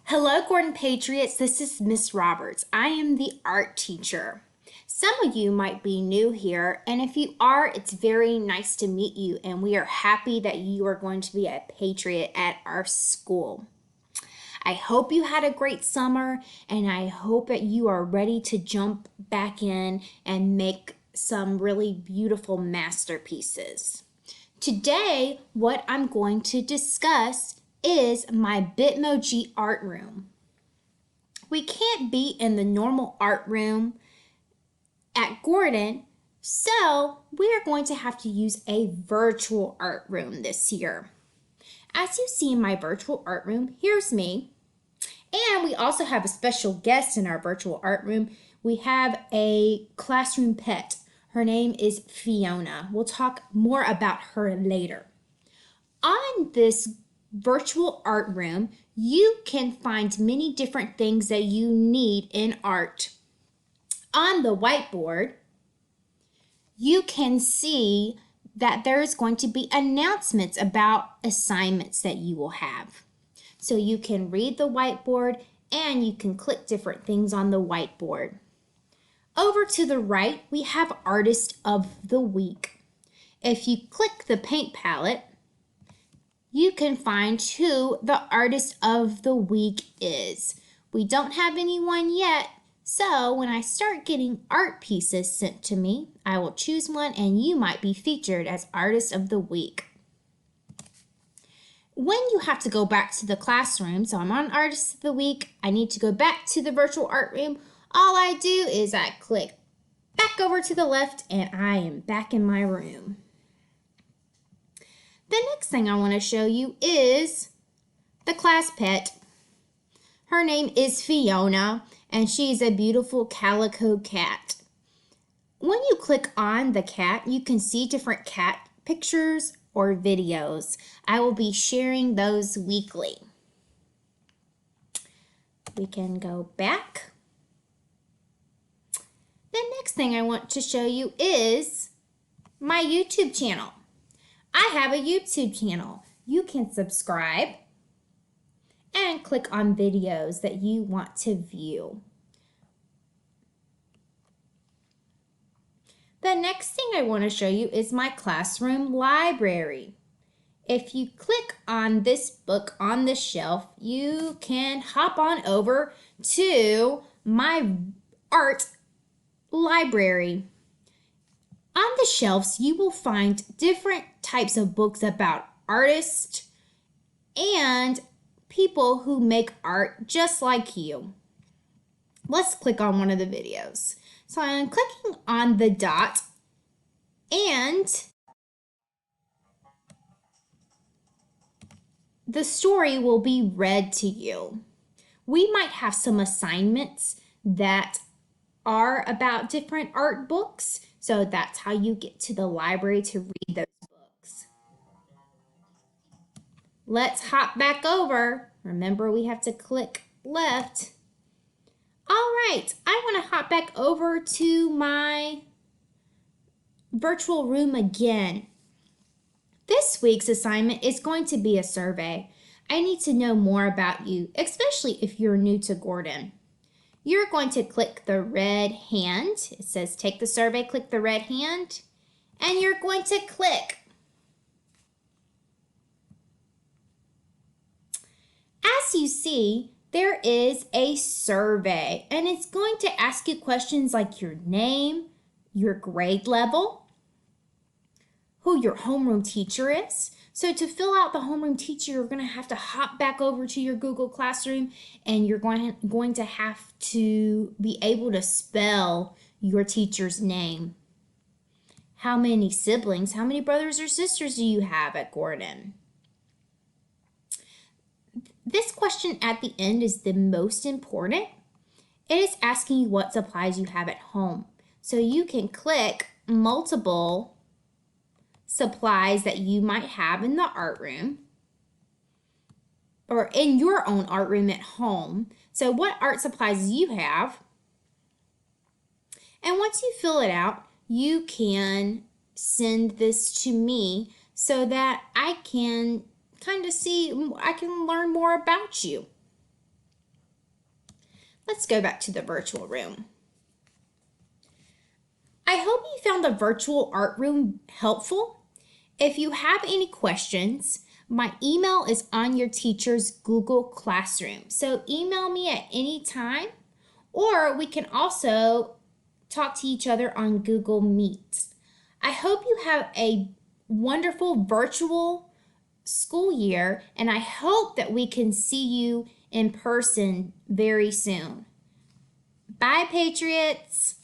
Hello, Gordon Patriots. This is Miss Roberts. I am the art teacher. Some of you might be new here, and if you are, it's very nice to meet you, and we are happy that you are going to be a Patriot at our school. I hope you had a great summer, and I hope that you are ready to jump back in and make some really beautiful masterpieces. Today, what I'm going to discuss is my Bitmoji art room. We can't be in the normal art room at Gordon, so we are going to have to use a virtual art room this year. As you see in my virtual art room, here's me. And we also have a special guest in our virtual art room. We have a classroom pet. Her name is Fiona. We'll talk more about her later. On this virtual art room, you can find many different things that you need in art. On the whiteboard, you can see that there is going to be announcements about assignments that you will have. So you can read the whiteboard and you can click different things on the whiteboard. Over to the right, we have Artist of the Week. If you click the paint palette, you can find who the Artist of the Week is. We don't have anyone yet, so when I start getting art pieces sent to me, I will choose one and you might be featured as Artist of the Week. When you have to go back to the classroom, so I'm on Artist of the Week, I need to go back to the virtual art room. All I do is I click back over to the left and I am back in my room. The next thing I want to show you is the class pet. Her name is Fiona, and she's a beautiful calico cat. When you click on the cat, you can see different cat pictures or videos. I will be sharing those weekly. We can go back. The next thing I want to show you is my YouTube channel. I have a YouTube channel. You can subscribe and click on videos that you want to view. The next thing I want to show you is my classroom library. If you click on this book on the shelf, you can hop on over to my art library. On the shelves, you will find different types of books about artists and people who make art just like you. Let's click on one of the videos. So I'm clicking on the dot and the story will be read to you. We might have some assignments that are about different art books. So that's how you get to the library to read those books. Let's hop back over. Remember, we have to click left. All right, I want to hop back over to my virtual room again. This week's assignment is going to be a survey. I need to know more about you, especially if you're new to Gordon. You're going to click the red hand. It says take the survey, click the red hand, and you're going to click. As you see, there is a survey, and it's going to ask you questions like your name, your grade level, who your homeroom teacher is. So to fill out the homeroom teacher, you're going to hop back over to your Google Classroom, and you're going to have to be able to spell your teacher's name. How many siblings, how many brothers or sisters do you have at Gordon? This question at the end is the most important. It is asking you what supplies you have at home. So you can click multiple supplies that you might have in the art room or in your own art room at home. So what art supplies do you have? And once you fill it out, you can send this to me so that I can kind of see, I can learn more about you. Let's go back to the virtual room. I hope you found the virtual art room helpful. If you have any questions, my email is on your teacher's Google Classroom. So email me at any time, or we can also talk to each other on Google Meet. I hope you have a wonderful virtual school year, and I hope that we can see you in person very soon. Bye, Patriots!